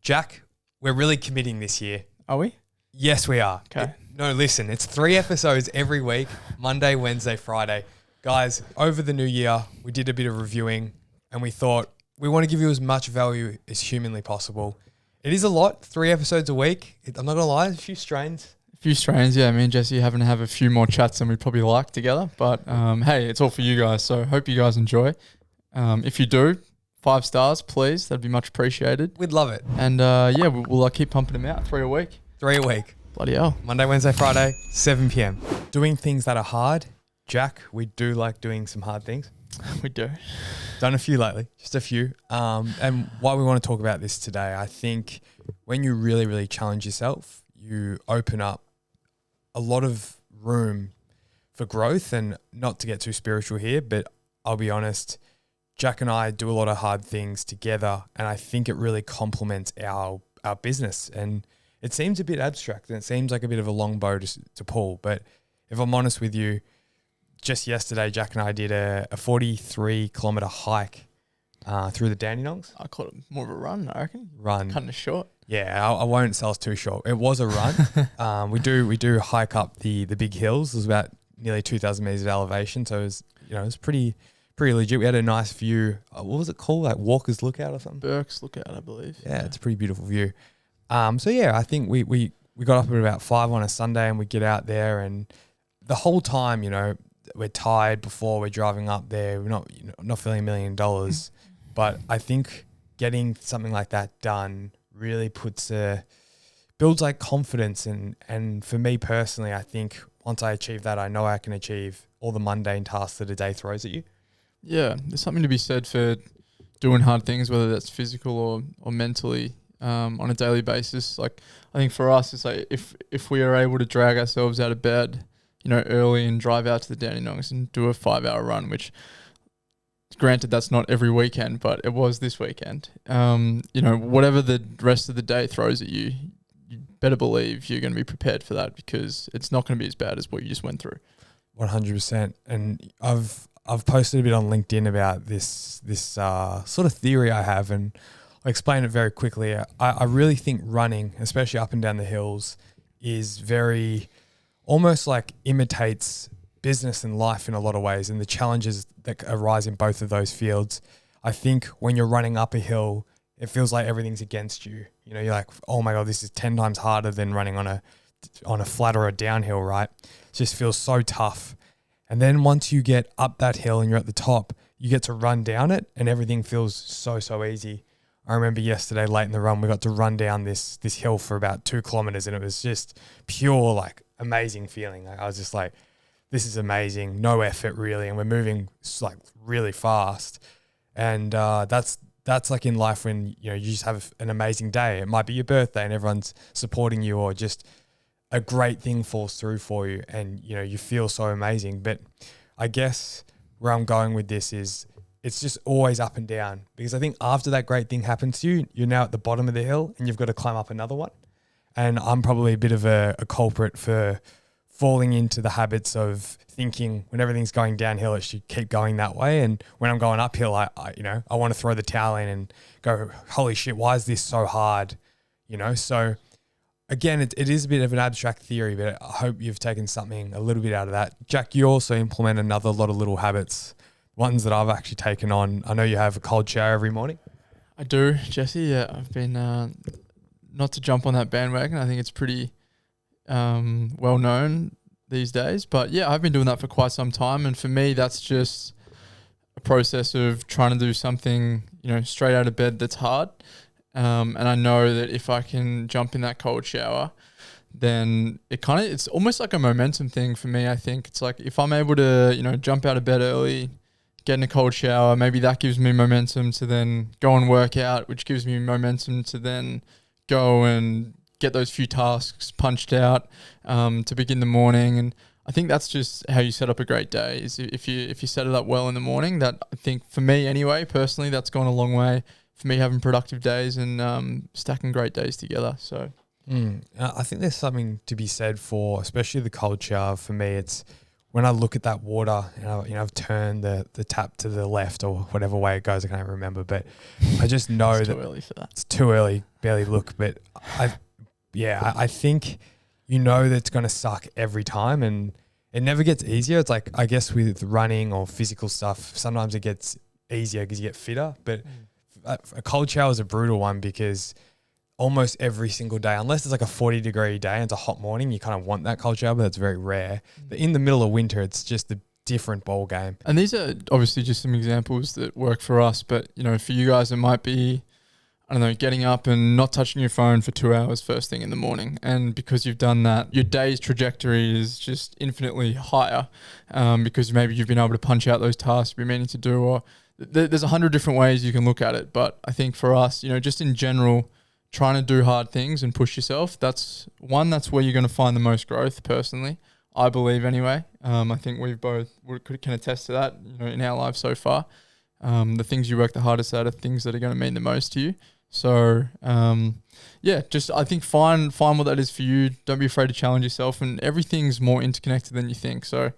Jack, we're really committing this year. Are we? Yes, we are. Okay. No, listen, it's 3 episodes every week, Monday, Wednesday, Friday. Guys, over the new year, we did a bit of reviewing and we thought we want to give you as much value as humanly possible. It is a lot, 3 episodes a week. I'm not going to lie, a few strains. A few strains, yeah. Me and Jesse having to have a few more chats than we probably like together. But hey, it's all for you guys. So hope you guys enjoy. If you do, 5 stars, please. That'd be much appreciated. We'd love it. And yeah, we'll keep pumping them out 3 a week. 3 a week. Bloody hell. Monday, Wednesday, Friday, 7 p.m. Doing things that are hard. Jack, we do like doing some hard things. We do. Done a few lately, just a few. And why we want to talk about this today, I think when you really, really challenge yourself, you open up a lot of room for growth. And not to get too spiritual here, but I'll be honest, Jack and I do a lot of hard things together, and I think it really complements our business. And it seems a bit abstract and it seems like a bit of a long bow to pull. But if I'm honest with you, just yesterday, Jack and I did a 43-kilometre hike through the Dandenongs. I call it more of a run, I reckon. Run. Cutting it short. Yeah, I won't sell us too short. It was a run. We do hike up the big hills. It was about nearly 2,000 metres of elevation. So it was pretty legit. We had a nice view. What was it called? Like Walker's Lookout or something? Burke's Lookout, I believe. Yeah, it's a pretty beautiful view. So yeah, I think we got up at about 5 on a Sunday and we get out there, and the whole time, we're tired before we're driving up there. We're not feeling $1 million, but I think getting something like that done really builds like confidence. And for me personally, I think once I achieve that, I know I can achieve all the mundane tasks that a day throws at you. Yeah, there's something to be said for doing hard things, whether that's physical or mentally, on a daily basis. Like, I think for us, it's like if we are able to drag ourselves out of bed, early and drive out to the Dandenongs and do a 5-hour run, which granted that's not every weekend, but it was this weekend. Whatever the rest of the day throws at you, you better believe you're going to be prepared for that, because it's not going to be as bad as what you just went through. 100%. And I've posted a bit on LinkedIn about this sort of theory I have, and I'll explain it very quickly. I really think running, especially up and down the hills, is very almost like imitates business and life in a lot of ways, and the challenges that arise in both of those fields. I think when you're running up a hill, it feels like everything's against you. You're like, oh my God, this is 10 times harder than running on a flat or a downhill, right? It just feels so tough. And then once you get up that hill and you're at the top, you get to run down it and everything feels so easy. I remember yesterday late in the run, we got to run down this hill for about 2 kilometers, and it was just pure, like, amazing feeling. Like, I was just like, this is amazing. No effort really. And we're moving like really fast. And that's like in life when, you just have an amazing day. It might be your birthday and everyone's supporting you, or just a great thing falls through for you and, you feel so amazing. But I guess where I'm going with this is it's just always up and down, because I think after that great thing happens to you, you're now at the bottom of the hill and you've got to climb up another one. And I'm probably a bit of a culprit for falling into the habits of thinking when everything's going downhill, it should keep going that way. And when I'm going uphill, I want to throw the towel in and go, holy shit, why is this so hard? So again, it is a bit of an abstract theory, but I hope you've taken something a little bit out of that. Jack, you also implement another lot of little habits, ones that I've actually taken on. I know you have a cold shower every morning. I do, Jesse. Yeah, I've been, not to jump on that bandwagon, I think it's pretty well known these days. But yeah, I've been doing that for quite some time. And for me, that's just a process of trying to do something, straight out of bed that's hard. And I know that if I can jump in that cold shower, then it's almost like a momentum thing for me. I think it's like if I'm able to, jump out of bed early, get in a cold shower, maybe that gives me momentum to then go and work out, which gives me momentum to then go and get those few tasks punched out to begin the morning. And I think that's just how you set up a great day, is if you set it up well in the morning. That, I think for me anyway, personally, that's gone a long way for me, having productive days and stacking great days together. So I think there's something to be said for, especially the cold shower. For me, it's when I look at that water and I've turned the tap to the left or whatever way it goes, I can't remember, but I just know It's that too early for that. it's too early, barely look. But I think that it's going to suck every time, and it never gets easier. It's like, I guess with running or physical stuff, sometimes it gets easier because you get fitter. But a cold shower is a brutal one because almost every single day, unless it's like a 40-degree day and it's a hot morning, you kind of want that cold shower, but that's very rare. But in the middle of winter, it's just a different ball game. And these are obviously just some examples that work for us, but for you guys, it might be, I don't know, getting up and not touching your phone for 2 hours first thing in the morning. And because you've done that, your day's trajectory is just infinitely higher because maybe you've been able to punch out those tasks you've been meaning to do, or there's 100 different ways you can look at it. But I think for us, just in general, trying to do hard things and push yourself, that's where you're going to find the most growth personally, I believe anyway. I think we can attest to that, in our lives so far. The things you work the hardest at are things that are going to mean the most to you. So, just I think find what that is for you. Don't be afraid to challenge yourself, and everything's more interconnected than you think. So,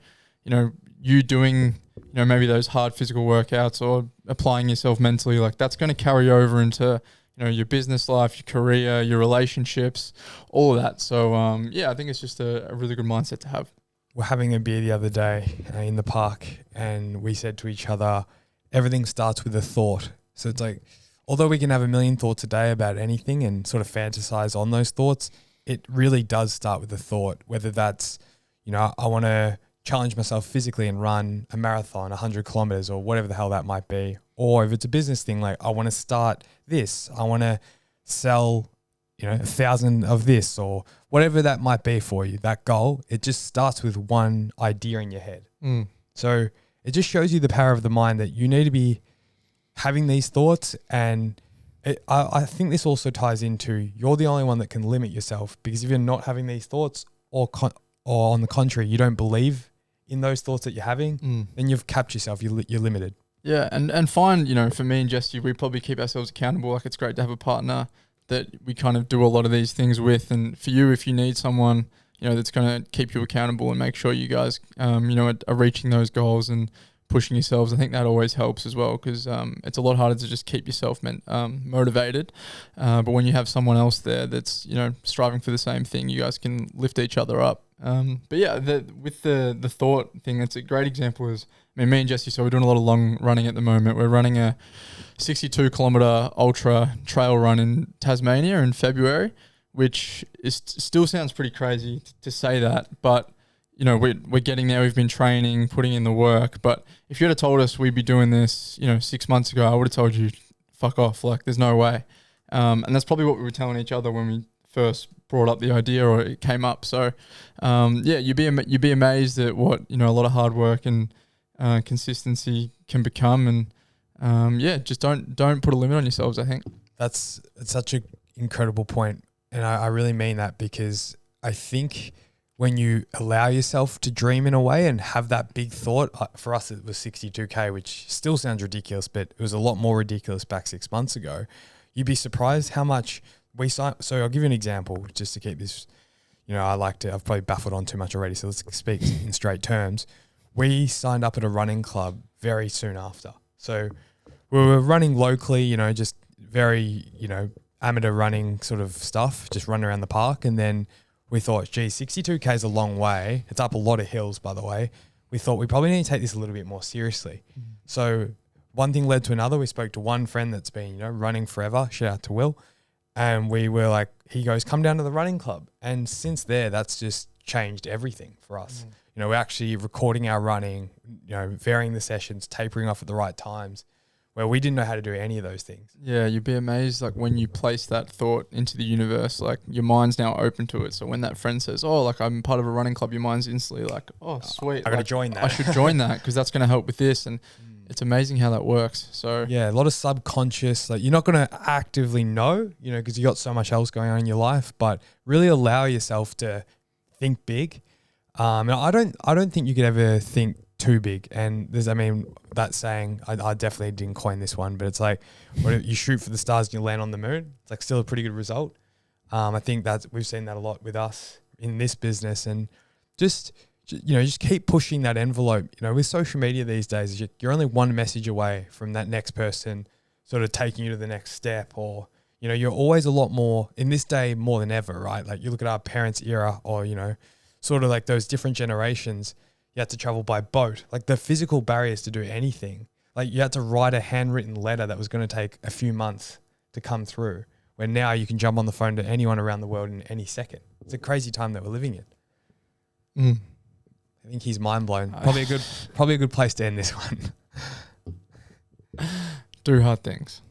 you doing, maybe those hard physical workouts or applying yourself mentally, like that's going to carry over into your business life, your career, your relationships, all of that. So, I think it's just a really good mindset to have. We're having a beer the other day in the park, and we said to each other, everything starts with a thought. So it's like, although we can have a million thoughts a day about anything and sort of fantasize on those thoughts, it really does start with a thought, whether that's, I want to challenge myself physically and run a marathon, 100 kilometers or whatever the hell that might be. Or if it's a business thing, like I want to start this, I want to sell, 1,000 of this, or whatever that might be for you, that goal, it just starts with one idea in your head. So it just shows you the power of the mind that you need to be having these thoughts. And I think this also ties into, you're the only one that can limit yourself, because if you're not having these thoughts or on the contrary, you don't believe in those thoughts that you're having, then you've capped yourself. You're limited. Yeah, and find, for me and Jesse, we probably keep ourselves accountable. Like, it's great to have a partner that we kind of do a lot of these things with. And for you, if you need someone, that's going to keep you accountable and make sure you guys, are reaching those goals and pushing yourselves, I think that always helps as well, because it's a lot harder to just keep yourself motivated. But when you have someone else there that's, striving for the same thing, you guys can lift each other up. But yeah, with the thought thing, that's a great example is, me and Jesse, so we're doing a lot of long running at the moment. We're running a 62 kilometer ultra trail run in Tasmania in February, which still sounds pretty crazy to say that, but we're getting there. We've been training, putting in the work. But if you'd have told us we'd be doing this, 6 months ago, I would have told you, fuck off. Like, there's no way. And that's probably what we were telling each other when we first brought up the idea or it came up. So, you'd be amazed at what, a lot of hard work and consistency can become. And, just don't put a limit on yourselves, I think. It's such an incredible point. And I really mean that, because I think when you allow yourself to dream in a way and have that big thought, for us it was 62K, which still sounds ridiculous, but it was a lot more ridiculous back 6 months ago. You'd be surprised how much we signed. So I'll give you an example just to keep this, I've probably baffled on too much already, so let's speak in straight terms. We signed up at a running club very soon after. So we were running locally, just very, amateur running sort of stuff, just running around the park. And then we thought, 62K is a long way. It's up a lot of hills, by the way. We thought we probably need to take this a little bit more seriously. So one thing led to another. We spoke to one friend that's been, running forever. Shout out to Will. And we were like, he goes, come down to the running club. And since there, that's just changed everything for us. We're actually recording our running, varying the sessions, tapering off at the right times, where we didn't know how to do any of those things. Yeah, you'd be amazed, like, when you place that thought into the universe, like, your mind's now open to it. So when that friend says, oh, like, I'm part of a running club, your mind's instantly like, oh, sweet. I got to join that. I should join that because that's going to help with this. And it's amazing how that works. So yeah, a lot of subconscious, like, you're not going to actively know, because you got so much else going on in your life, but really allow yourself to think big. And I don't think you could ever think too big. And that saying, I definitely didn't coin this one, but it's like, when you shoot for the stars and you land on the moon, it's like still a pretty good result. I think we've seen that a lot with us in this business, and just, just keep pushing that envelope. With social media these days, you're only one message away from that next person sort of taking you to the next step, or, you're always a lot more in this day more than ever, right? Like you look at our parents' era, or, sort of like those different generations, you had to travel by boat. Like the physical barriers to do anything, like you had to write a handwritten letter that was going to take a few months to come through, where now you can jump on the phone to anyone around the world in any second. It's a crazy time that we're living in. I think he's mind blown. Probably a good place to end this one. Do hard things.